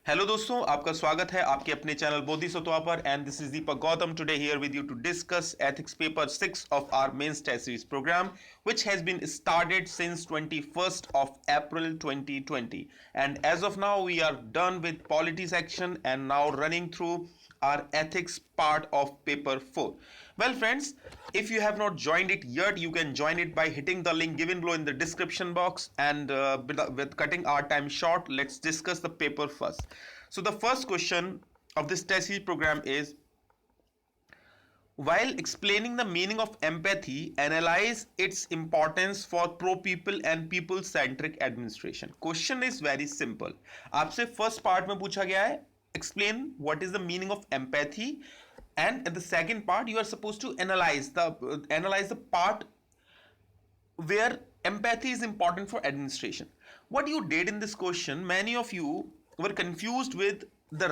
Hello दोस्तों, आपका स्वागत है आपके अपने चैनल बोधिसत्वा पर and this is Deepak Gautam today here with you to discuss ethics paper 6 of our main test series program which has been started since 21st of April 2020, and as of now we are done with polity section and now running through our ethics part of paper 4. Well friends, if you have not joined it yet, you can join it by hitting the link given below in the description box, and with cutting our time short, let's discuss the paper first. So the first question of this test series program is, while explaining the meaning of empathy, analyze its importance for pro-people and people-centric administration. Question is very simple. आपसे first part में पूछा गया है, explain what is the meaning of empathy, and at the second part you are supposed to analyze the part where empathy is important for administration. What you did in this question, many of you were confused with the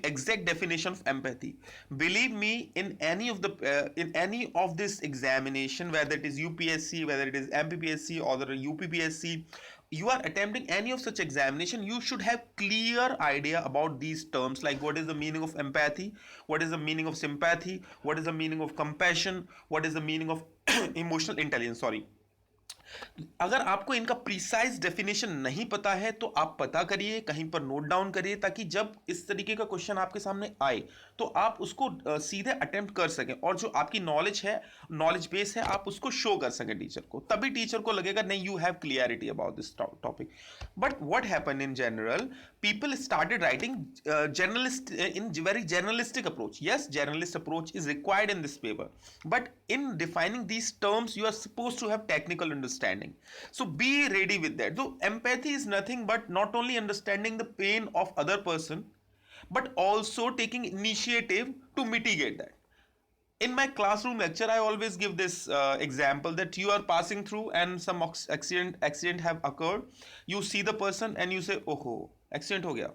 exact definition of empathy. Believe me, in any of this examination, whether it is UPSC, whether it is MPPSC or the UPPSC, you are attempting any of such examination, you should have clear idea about these terms, like what is the meaning of empathy, what is the meaning of sympathy, what is the meaning of compassion, what is the meaning of emotional intelligence, sorry. अगर आपको इनका precise definition नहीं पता है तो आप पता करिए, कहीं पर नोट डाउन करिए, ताकि जब इस तरीके का क्वेश्चन आपके सामने आए तो आप उसको सीधे अटेम्प्ट कर सकें, और जो आपकी नॉलेज है, नॉलेज बेस है, आप उसको शो कर सकें टीचर को. तभी टीचर को लगेगा नहीं, you have clarity about this topic. But what happen in general, people started writing very generalistic approach. Yes, generalist approach is required in this paper, but in defining these terms you are supposed to have technical understanding, so be ready with that. So empathy is nothing but not only understanding the pain of other person, but also taking initiative to mitigate that. In my classroom lecture I always give this example, that you are passing through and some accident have occurred. You see the person and you say, oh, accident ho gaya,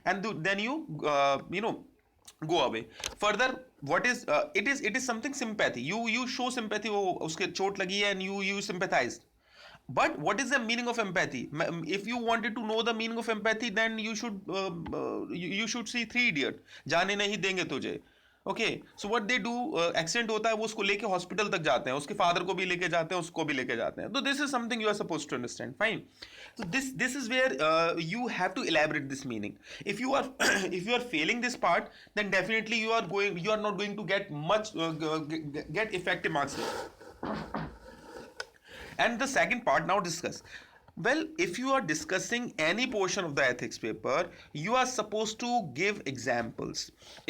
and then you know, go away. Further, what is it is something sympathy. You show sympathy, वो उसके चोट लगी है and you sympathize. But what is the meaning of empathy? If you wanted to know the meaning of empathy, then you should see Three Idiot. जाने नहीं देंगे तुझे. Okay, so what they do, accident होता है, वो उसको लेके hospital तक जाते हैं, उसके फादर को भी लेके जाते हैं, उसको भी लेके जाते हैं. तो this is something you are suppose to understand. Fine. So this is where you have to elaborate this meaning. If you are if you are failing this part, then definitely you are not going to get much get effective marks here. And the second part, now discuss. Well, if you are discussing any portion of the ethics paper, you are supposed to give examples.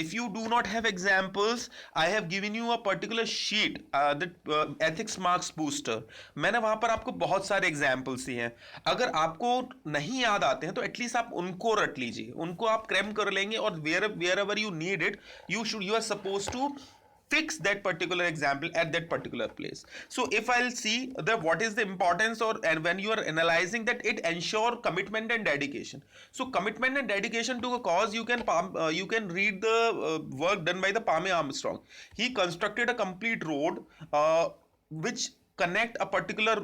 If you do not have examples, I have given you a particular sheet, that ethics marks booster. मैंने वहां पर आपको बहुत सारे examples दिए हैं. अगर आपको नहीं याद आते हैं तो एटलीस्ट आप उनको रट लीजिए, उनको आप क्रैम कर लेंगे, और wherever you need it, you are supposed to fix that particular example at that particular place. So if I'll see that what is the importance, or and when you are analyzing that, it ensure commitment and dedication. So commitment and dedication to a cause, you can read the work done by the Pame Armstrong. He constructed a complete road which connect a particular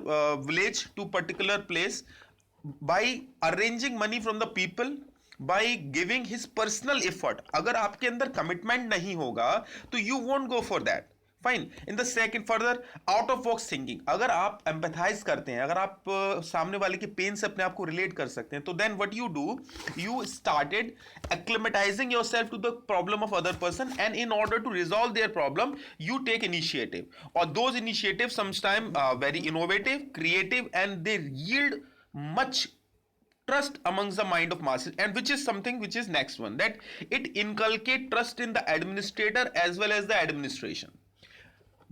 village to particular place by arranging money from the people, by giving his personal effort. अगर आपके अंदर commitment नहीं होगा तो you won't go for that. Fine. In the second, further out of box thinking. अगर आप empathise करते हैं, अगर आप सामने वाले के पेन से अपने आप को रिलेट कर सकते हैं, तो then what you do, you started acclimatising yourself to the problem of other person, and in order to resolve their problem you take initiative. और those initiative sometime very innovative, creative, and they yield much trust amongst the mind of masses, and which is something which is next one, that it inculcate trust in the administrator as well as the administration.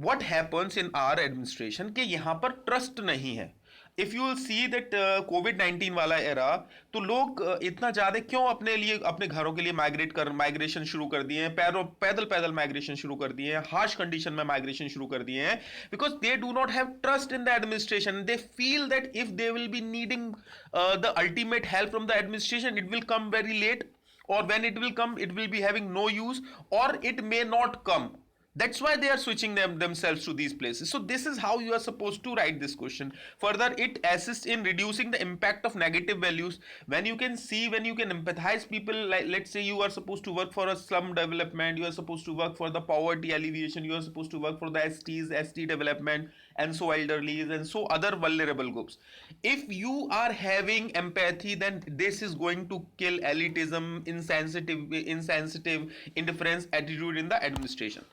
What happens in our administration कि यहाँ पर trust नहीं है. If you will see that कोविड-19 वाला era, तो लोग इतना ज्यादा क्यों अपने लिए, अपने घरों के लिए माइग्रेशन शुरू कर दिए हैं, पैदल माइग्रेशन शुरू कर दिए हैं, हार्श कंडीशन में माइग्रेशन शुरू कर दिए हैं, because they do not have trust in the administration. They feel that if they will be needing the ultimate help from the administration, it will come very late, or when it will come, it will be having no use, or it may not come. That's why they are switching themselves to these places. So this is how you are supposed to write this question. Further, it assists in reducing the impact of negative values. When you can see, when you can empathize people, like let's say you are supposed to work for a slum development, you are supposed to work for the poverty alleviation, you are supposed to work for the ST development, and so elderly and so other vulnerable groups. If you are having empathy, then this is going to kill elitism, insensitive indifference attitude in the administration.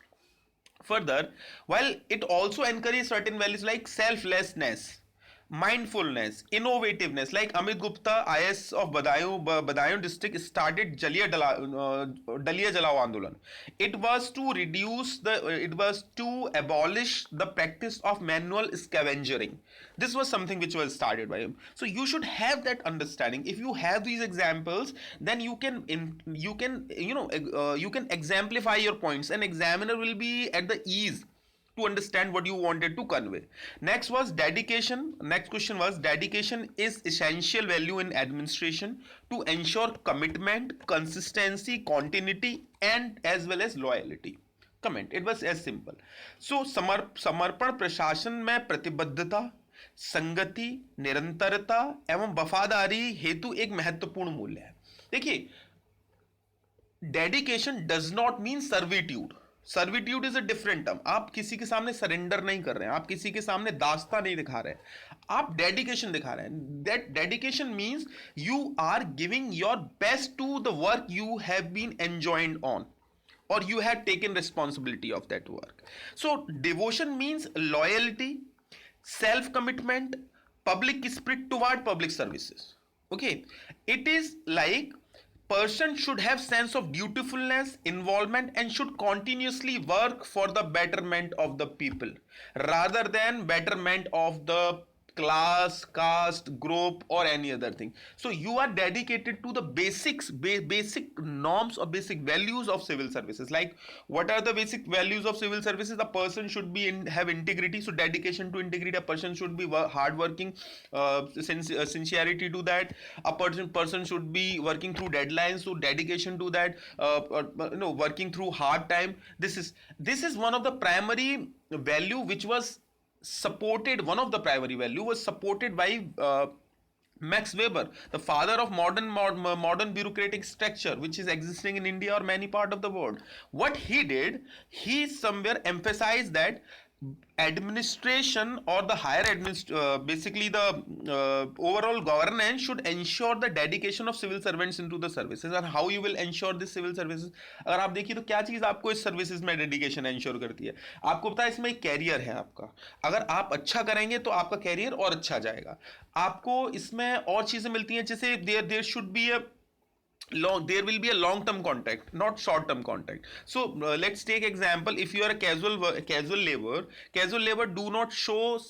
Further, while it also encourages certain values like selflessness, mindfulness, innovativeness, like Amit Gupta, IS of Badaयूं district, started Daliya Jalao Andolan. It was to abolish the practice of manual scavenging. This was something which was started by him. So you should have that understanding. If you have these examples, then you can exemplify your points. An examiner will be at the ease to understand what you wanted to convey. Next question was, dedication is essential value in administration to ensure commitment, consistency, continuity, and as well as loyalty. Comment. It was as simple. So समर्पण प्रशासन में प्रतिबद्धता, संगति, निरंतरता एवं वफादारी हेतु एक महत्वपूर्ण मूल्य है. देखिए, dedication does not mean servitude. Servitude is a different term. आप किसी के सामने सरेंडर नहीं कर रहे हैं, आप किसी के सामने दास्ता नहीं दिखा रहे हैं, आप डेडिकेशन दिखा रहे हैं. That dedication means you are giving your best to the work you have been enjoying on, or you have taken responsibility of that work. So devotion means loyalty, self commitment, public spirit toward public services. Okay, it is like person should have sense of dutifulness, involvement, and should continuously work for the betterment of the people rather than betterment of the class, caste, group, or any other thing. So you are dedicated to the basic norms or basic values of civil services. Like, what are the basic values of civil services? The person should be have integrity. So dedication to integrity. A person should be hardworking, sincerity to that. A person should be working through deadlines. So dedication to that. Working through hard time. This is one of the primary value which was supported. One of the primary value was supported by Max Weber, the father of modern bureaucratic structure which is existing in India or many part of the world. What he did, he somewhere emphasized that administration or the basically the overall governance should ensure the dedication of civil servants into the services. And how you will ensure this civil services? अगर आप देखिए तो क्या चीज आपको इस services में dedication ensure करती है? आपको पता है इसमें एक कैरियर है आपका. अगर आप अच्छा करेंगे तो आपका कैरियर और अच्छा जाएगा. आपको इसमें और चीजें मिलती हैं, जैसे there should be a there will be a long term contract, not short term contract. So let's take example. If you are a casual labor do not show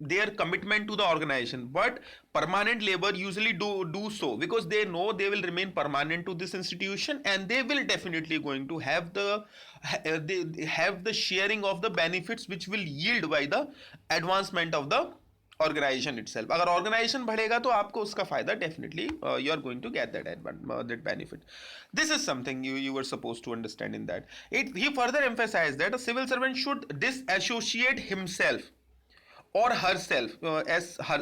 their commitment to the organization, but permanent labor usually do so because they know they will remain permanent to this institution, and they will definitely going to have they have the sharing of the benefits which will yield by the advancement of the organisation itself. अगर organisation बढ़ेगा तो आपको उसका फायदा definitely you are going to get that benefit. This is something you were suppose to understand in that. He further emphasise that a civil servant should disassociate himself और herself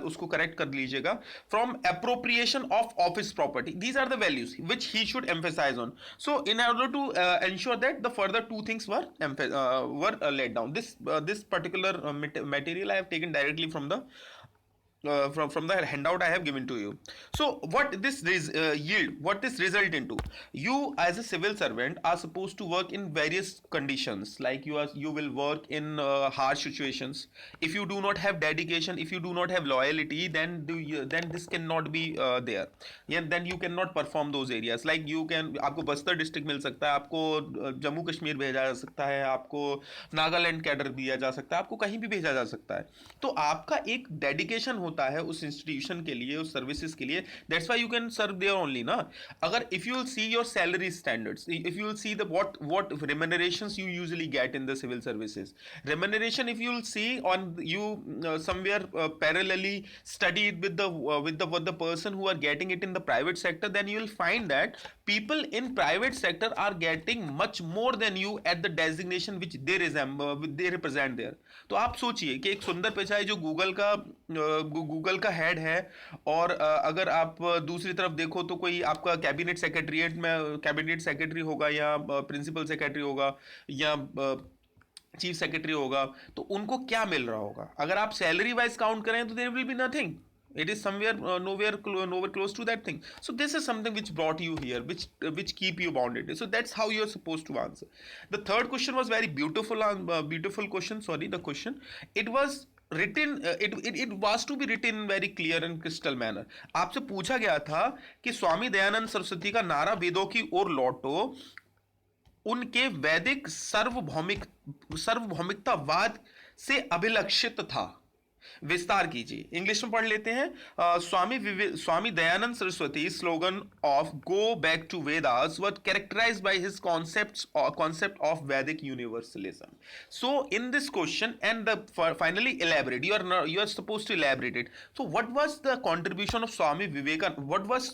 उसको correct कर लीजिएगा, from appropriation of office property. These are the values which he should emphasise on. So in order to ensure that the further to things were let down. This particular material I have taken directly from the from the handout I have given to you. So what this what this result into? You as a civil servant are supposed to work in various conditions. Like you will work in harsh situations. If you do not have dedication, if you do not have loyalty, then this cannot be there. Yeah, then you cannot perform those areas. Like you can, आपको Bastar district मिल सकता है, आपको जम्मू कश्मीर भेजा जा सकता है, आपको Nagaland cadre दिया जा सकता है, आपको कहीं भी भेजा जा सकता है. तो आपका एक डेडिकेशन होता होता है उस इंस्टीट्यूशन के लिए, उस सर्विसेज के लिए, that's why you can serve there only ना. अगर if you will see your salary standards, if you will see the what remunerations you usually get in the civil services, remuneration, if you will see on you somewhere parallelly study it with the what the person who are getting it in the private sector, then you will find that people in private sector are getting much more than you at the designation which they resemble, they represent there. तो आप सोचिए कि एक सुंदर पिचाई जो Google का head है, और अगर आप दूसरी तरफ देखो तो कोई आपका कैबिनेट सेक्रेटरीट में कैबिनेट सेक्रेटरी होगा, या प्रिंसिपल सेक्रेटरी होगा, या चीफ सेक्रेटरी होगा, तो उनको क्या मिल रहा होगा? अगर आप सैलरी वाइज काउंट करें तो there will be nothing. It is somewhere nowhere close to that thing. So this is something which brought you here, which keep you bounded. So that's how you're supposed to answer. The third question was very beautiful, beautiful question. Sorry, the question, it was written, it was to be written in very clear and crystal manner. आपसे पूछा गया था कि स्वामी दयानंद सरस्वती का नारा वेदों की ओर लौटो उनके वैदिक सार्वभौमिकतावाद से अभिलक्षित था. विस्तार कीजिए. इंग्लिश में पढ़ लेते हैं. Swami Dayanand Saraswati slogan of go back to Vedas was characterized by his concept of Vedic universalism. So in this question, and finally elaborate, you are supposed to elaborate it. So what was the contribution of Swami Vivekananda? What was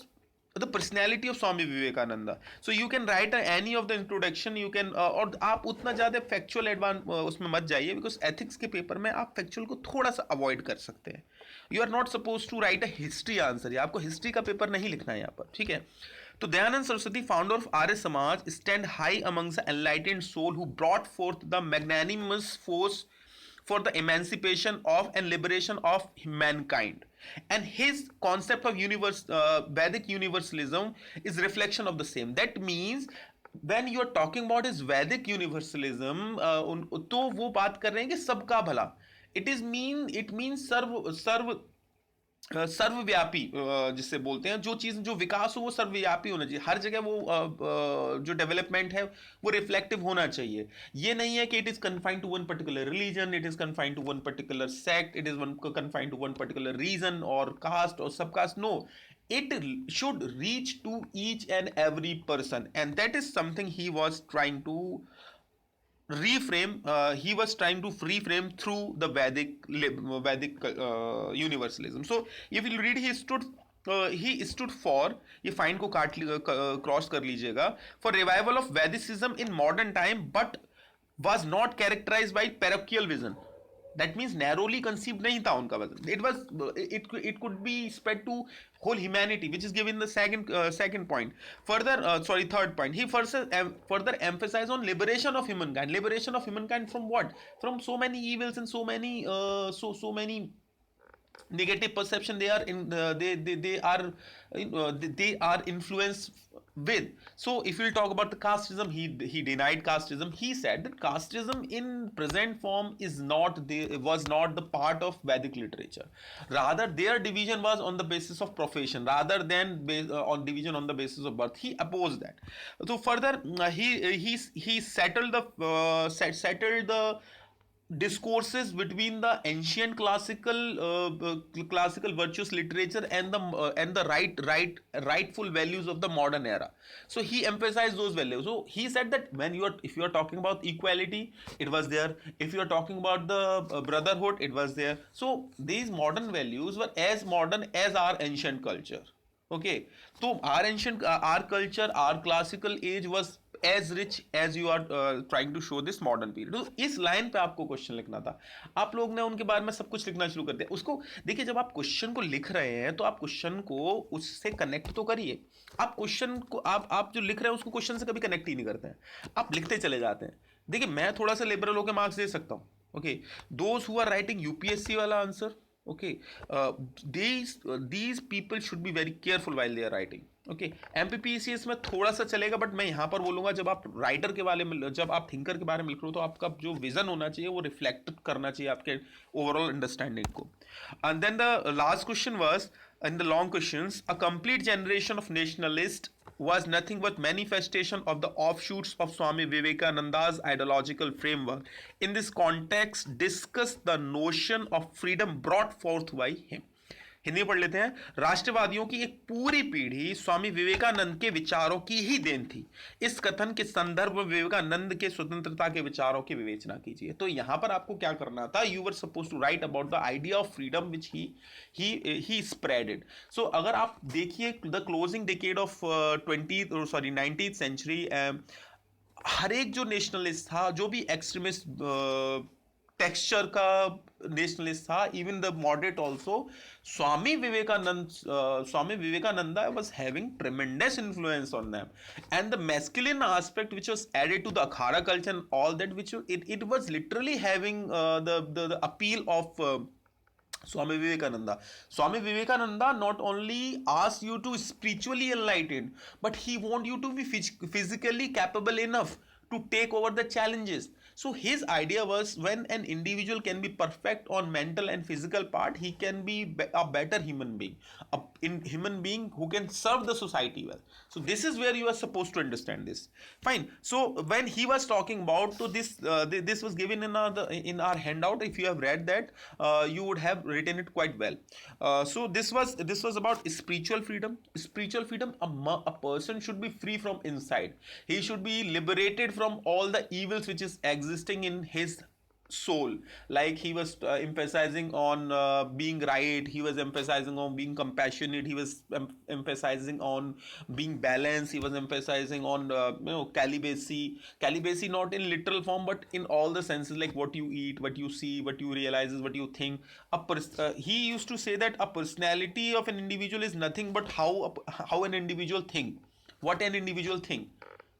the personality of Swami Vivekananda? So you can write any of the introduction, you can और आप उतना ज़्यादा factual advance उसमें मत जाइए, because ethics के paper में आप फैक्चुअल को थोड़ा सा अवॉइड कर सकते हैं. You are not suppose to write a history answer, आपको हिस्ट्री का पेपर नहीं लिखना है यहाँ पर, ठीक है. तो Dayanand Saraswati, founder of Arya Samaj, stand high amongst the enlightened soul who brought forth the magnanimous force for the emancipation of and liberation of mankind, and his concept of Vedic universalism is reflection of the same. That means when you are talking about his Vedic universalism, तो वो बात कर रहे हैं कि सबका भला. It means सर्वव्यापी, जिससे बोलते हैं जो चीज जो विकास हो वो सर्वव्यापी होना चाहिए. हर जगह वो जो डेवलपमेंट है वो रिफ्लेक्टिव होना चाहिए. ये नहीं है कि it is confined to one particular religion, it is confined to one particular sect, it is confined to one particular region और कास्ट और sub caste. No, it should reach to each and every person, and that is something he was trying to reframe. He was trying to reframe through the Vedic universalism. So if you read, he stood for, ये fine को cross कर लीजिएगा, for revival of Vedicism in modern time, but was not characterized by parochial vision. That means narrowly conceived नहीं था उनका वजन. It could be spread to whole humanity, which is given the second point. Third point. He further emphasized on liberation of humankind. Liberation of humankind from what? From so many evils and so many negative perception they are influenced with. So if we'll talk about the casteism, he denied casteism. He said that casteism in present form was not the part of Vedic literature. Rather, their division was on the basis of profession rather than on division on the basis of birth. He opposed that. So further, he settled the discourses between the ancient classical virtuous literature and the rightful values of the modern era. So he emphasized those values. So he said that if you are talking about equality, it was there. If you are talking about the brotherhood, it was there. So these modern values were as modern as our ancient culture. Okay, so our culture, our classical age was as rich as you are trying to show this modern period. तो इस line पे आपको question लिखना था. आप लोग ने उनके बारे में सब कुछ लिखना शुरू कर दिया. उसको देखिए, जब आप क्वेश्चन को लिख रहे हैं तो आप क्वेश्चन को उससे कनेक्ट तो करिए. आप क्वेश्चन को आप जो लिख रहे हैं उसको क्वेश्चन से कभी कनेक्ट ही नहीं करते हैं, आप लिखते चले जाते हैं. देखिए, मैं थोड़ा सा लिबरल होकर मार्क्स दे सकता हूँ. Okay, those who are writing UPSC वाला answer, okay, these people should be very careful while they are writing. okay, MPPCS में थोड़ा सा चलेगा, बट मैं यहाँ पर बोलूँगा जब आप राइटर के बारे में, जब आप थिंकर के बारे में लिख रहे हो, तो आपका जो विजन होना चाहिए वो रिफ्लेक्ट करना चाहिए आपके ओवरऑल अंडरस्टैंडिंग को. And then the last question was, in the long questions, a complete generation of nationalists was nothing but manifestation of the offshoots of Swami Vivekananda's ideological framework. In this context, discuss the notion of freedom brought forth by him. Hindi में पढ़ लेते हैं। राष्ट्रवादियों की एक पूरी पीढ़ी स्वामी विवेकानंद के विचारों की ही देन थी। इस कथन के संदर्भ में विवेकानंद के स्वतंत्रता के विचारों की विवेचना कीजिए। तो यहां पर आपको क्या करना था, you were suppose to write about the idea of freedom which he spreaded. So अगर आप देखिए the closing decade of 20 sorry 19th century, हर एक जो नेशनलिस्ट था, जो भी एक्सट्रीमिस्ट टेक्सचर का नेशनलिस्ट था, even the moderate also, Swami Vivekananda was having tremendous influence on them. And the masculine aspect which was added to the akhara culture and all that, which it was literally having the appeal of Swami Vivekananda. Swami Vivekananda not only asked you to spiritually enlightened, but he want you to be physically capable enough to take over the challenges. So his idea was, when an individual can be perfect on mental and physical part, he can be a better human being, a human being who can serve the society well. So this is where you are supposed to understand this. Fine. So when he was talking about to this, this was given in our handout. If you have read that, you would have written it quite well. So this was about spiritual freedom. Spiritual freedom. A person should be free from inside. He should be liberated from all the evils which is existing in his soul. Like he was emphasizing on being right, he was emphasizing on being compassionate, he was emphasizing on being balanced, he was emphasizing on celibacy not in literal form but in all the senses, like what you eat, what you see, what you realize, what you think. He used to say that a personality of an individual is nothing but how an individual think, what an individual think,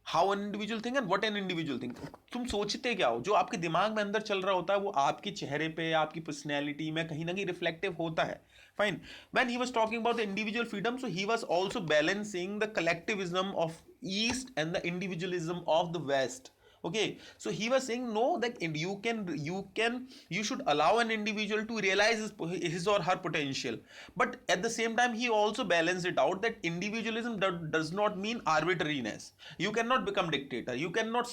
how an individual think and what an individual think. तुम सोचते क्या हो, जो आपके दिमाग में अंदर चल रहा होता है वो आपके चेहरे पे, आपकी पर्सनैलिटी में कहीं ना कहीं रिफ्लेक्टिव होता है। Fine. When he was talking about the individual freedom, so he was also balancing the collectivism of east and the individualism of the west. Okay, so he was saying no, that you should allow an individual to realize his or her potential, but at the same time he also balanced it out that individualism does not mean arbitrariness. You cannot become dictator, you cannot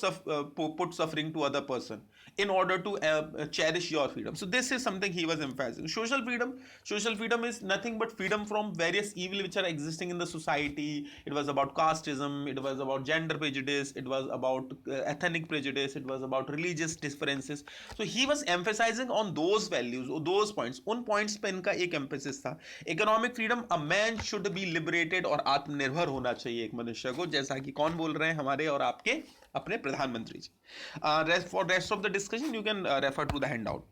put suffering to other person in order to cherish your freedom. So this is something he was emphasizing. Social freedom is nothing but freedom from various evil which are existing in the society. It was about casteism, it was about gender prejudice, it was about ethnic prejudice, it was about religious differences. So he was emphasizing on those values or those points. उन points पे इनका एक emphasis था. Economic freedom, a man should be liberated, और आत्मनिर्भर होना चाहिए एक मनुष्य को, जैसा कि कौन बोल रहे हैं, हमारे और आपके अपने प्रधानमंत्री जी. For rest of the discussion you can refer to the handout.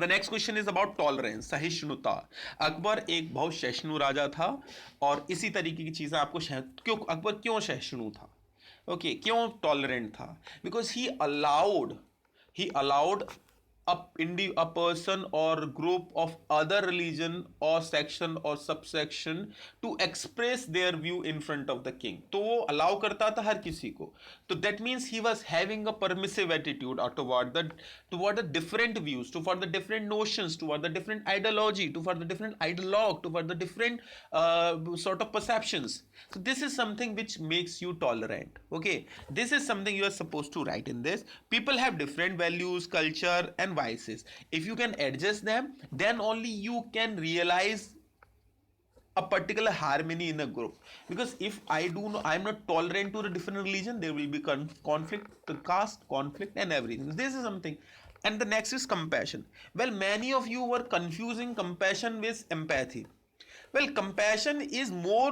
The next question is about tolerance, सहिष्णुता. अकबर एक बहुत सहिष्णु राजा था, और इसी तरीके की चीज़ें आपको अकबर क्यों सहिष्णु था, ओके, क्यों टॉलरेंट था? Because he allowed a person or group of other religion or section or subsection to express their view in front of the king. तो वो allow करता था हर किसी को. तो that means he was having a permissive attitude toward the different views, toward the different notions, toward the different ideology, toward the different ideologue, toward the different sort of perceptions. So this is something which makes you tolerant. Okay, this is something you are supposed to write in this. People have different values, culture and vices. If you can adjust them, then only you can realize a particular harmony in a group. Because if I'm not tolerant to the different religion, there will be conflict, caste conflict and everything. This is something. And the next is compassion. Well, many of you were confusing compassion with empathy. Well, compassion is more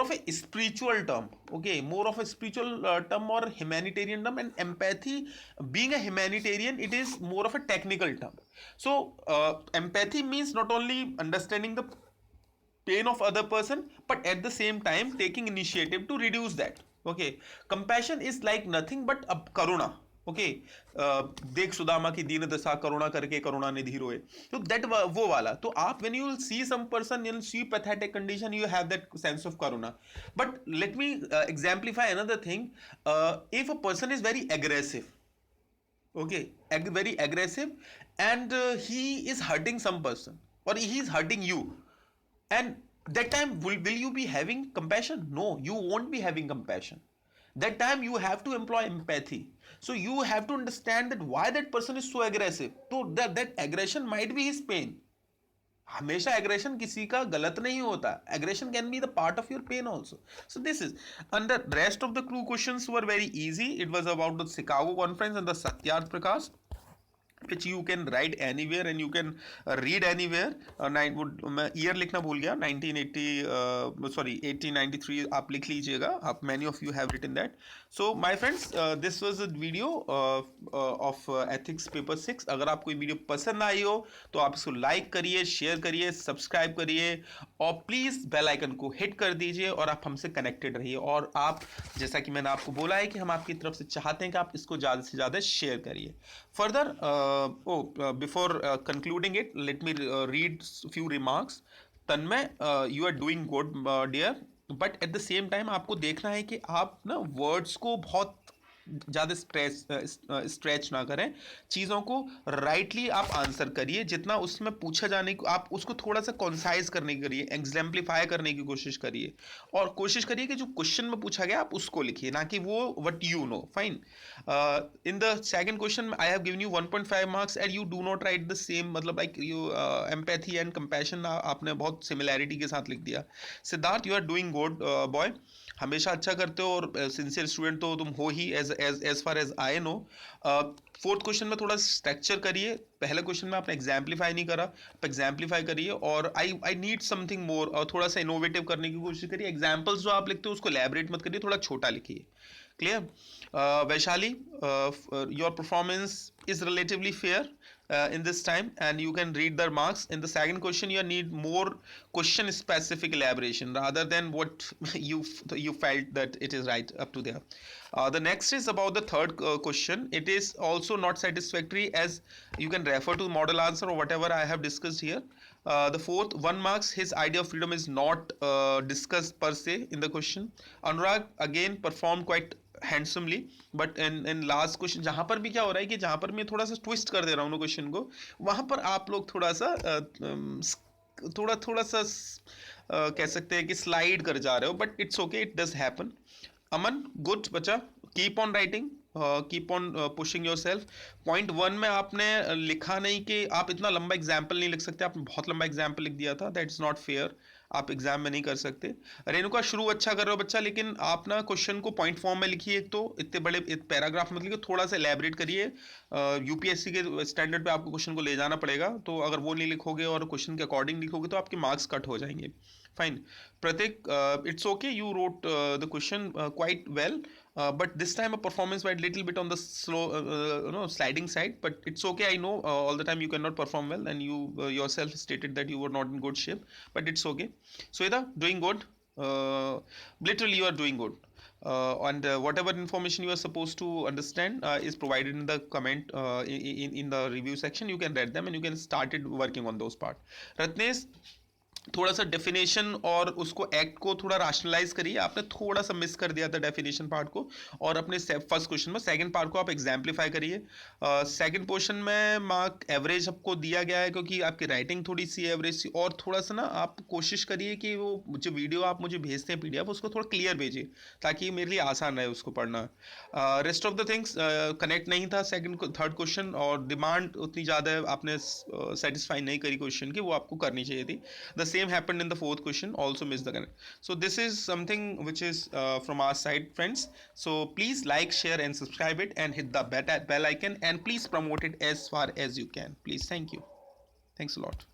of a spiritual term, okay, more of a spiritual term or humanitarian term, and empathy, being a humanitarian, it is more of a technical term. So empathy means not only understanding the pain of other person, but at the same time taking initiative to reduce that. Okay, compassion is like nothing but a karuna. Okay, देख सुदामा की दीन दशा, करुणा करके करुणा निधि रोए. तो that वो वाला. तो आप when you will see some person in see pathetic condition, you have that sense of karuna. But let me exemplify another thing. If a person is very aggressive, okay, very aggressive, and he is hurting some person or he is hurting you, and that time will you be having compassion? No, you won't be having compassion. That time you have to employ empathy. So you have to understand that why that person is so aggressive. So that aggression might be his pain. हमेशा aggression किसी का गलत नहीं होता. Aggression can be the part of your pain also. So this is and the rest of the crew questions were very easy. It was about the Chicago conference and the Satyarth Prakash, which you can write anywhere and you can read anywhere. मैं year लिखना भूल गया, 1980 sorry 1893 आप लिख लीजिएगा. आप many of you have written that. So my friends, this was a video of ethics paper 6. अगर आपको ये वीडियो पसंद आई हो तो आप इसको लाइक करिए, शेयर करिए, सब्सक्राइब करिए और प्लीज़ बेल आइकन को हिट कर दीजिए और आप हमसे कनेक्टेड रहिए. और आप, जैसा कि मैंने आपको बोला है कि हम आपकी तरफ से चाहते हैं कि आप इसको ज़्यादा से ज़्यादा शेयर करिए. Further, before concluding it, let me read few remarks. Tanmay, you are doing good, dear, but at the same time आपको देखना है कि आप ना वर्ड्स को बहुत ज़्यादा स्ट्रेच ना करें. चीज़ों को राइटली आप आंसर करिए. जितना उसमें पूछा जाने को आप उसको थोड़ा सा कॉन्साइज करने की करिए, एग्जाम्पलीफाई करने की कोशिश करिए और कोशिश करिए कि जो क्वेश्चन में पूछा गया आप उसको लिखिए, ना कि वो what you know. Fine. In the second question I have given you 1.5 marks and you do not write the same, मतलब like you empathy and compassion आपने बहुत सिमिलैरिटी के साथ लिख दिया. Siddharth, you are doing good boy. हमेशा अच्छा करते हो और सिंसियर स्टूडेंट तो तुम हो ही, as far as I know. Fourth question में थोड़ा स्ट्रक्चर करिए. पहले क्वेश्चन में आपने एग्जाम्पलीफाई नहीं करा, आप एग्जाम्पलीफाई करिए और आई नीड समथिंग मोर, और थोड़ा सा इनोवेटिव करने की कोशिश करिए. एग्जाम्पल्स जो आप लिखते हो उसको एलैबोरेट मत करिए, थोड़ा छोटा लिखिए. Clear? Vaishali, your performance is relatively fair in this time, and you can read the marks. In the second question, you need more question specific elaboration rather than what you felt that it is right up to there. The next is about the third question. It is also not satisfactory, as you can refer to model answer or whatever I have discussed here. The fourth, 1 marks, his idea of freedom is not discussed per se in the question. Anurag again performed quite handsomely, but in last question जहाँ पर भी क्या हो रहा है कि जहाँ पर मैं थोड़ा सा ट्विस्ट कर दे रहा हूँ क्वेश्चन को, वहाँ पर आप लोग थोड़ा सा थोड़ा सा कह सकते हैं कि स्लाइड कर जा रहे हो, but it's okay, it does happen. Aman, good baccha, keep on writing, keep on pushing yourself. Point 1 में आपने लिखा नहीं कि आप इतना लंबा एग्जाम्पल नहीं लिख सकते, आपने बहुत लंबा एग्जाम्पल लिख दिया था. दैट इज नॉट फेयर, आप एग्जाम में नहीं कर सकते. रेणुका, शुरू अच्छा कर रहे हो बच्चा, लेकिन आप ना क्वेश्चन को पॉइंट फॉर्म में लिखिए. एक तो इतने बड़े पैराग्राफ मत लिखिए, थोड़ा सा एलैबोरेट करिए. यूपीएससी के स्टैंडर्ड पे आपको क्वेश्चन को ले जाना पड़ेगा, तो अगर वो नहीं लिखोगे और क्वेश्चन के अकॉर्डिंग लिखोगे तो आपके मार्क्स कट हो जाएंगे. Fine. Pratik, it's okay. You wrote the question quite well, but this time a performance went little bit on the slow, sliding side. But it's okay. I know all the time you cannot perform well, and you yourself stated that you were not in good shape. But it's okay. Sweta, doing good. Literally, you are doing good. And whatever information you are supposed to understand is provided in the comment in the review section. You can read them and you can start it working on those part. Ratnesh, थोड़ा सा definition और उसको act को थोड़ा राशनलाइज करिए. आपने थोड़ा सा मिस कर दिया था डेफिनेशन पार्ट को, और अपने फर्स्ट क्वेश्चन में सेकंड पार्ट को आप एग्जाम्पलीफाई करिए. सेकंड पोर्शन में मार्क एवरेज आपको दिया गया है क्योंकि आपकी राइटिंग थोड़ी सी एवरेज थी, और थोड़ा सा ना आप कोशिश करिए कि वो जो वीडियो आप मुझे भेजते हैं पीडीएफ, उसको थोड़ा क्लियर भेजिए ताकि मेरे लिए आसान रहे उसको पढ़ना. Rest of the things connect नहीं था सेकंड थर्ड क्वेश्चन, और डिमांड उतनी ज़्यादा आपने सेटिस्फाई नहीं करी क्वेश्चन की, वो आपको करनी चाहिए थी. The same happened in the fourth question, also missed the connect. So this is something which is from our side, friends. So please like, share and subscribe it, and hit the bell icon, and please promote it as far as you can, please. Thank you. Thanks a lot.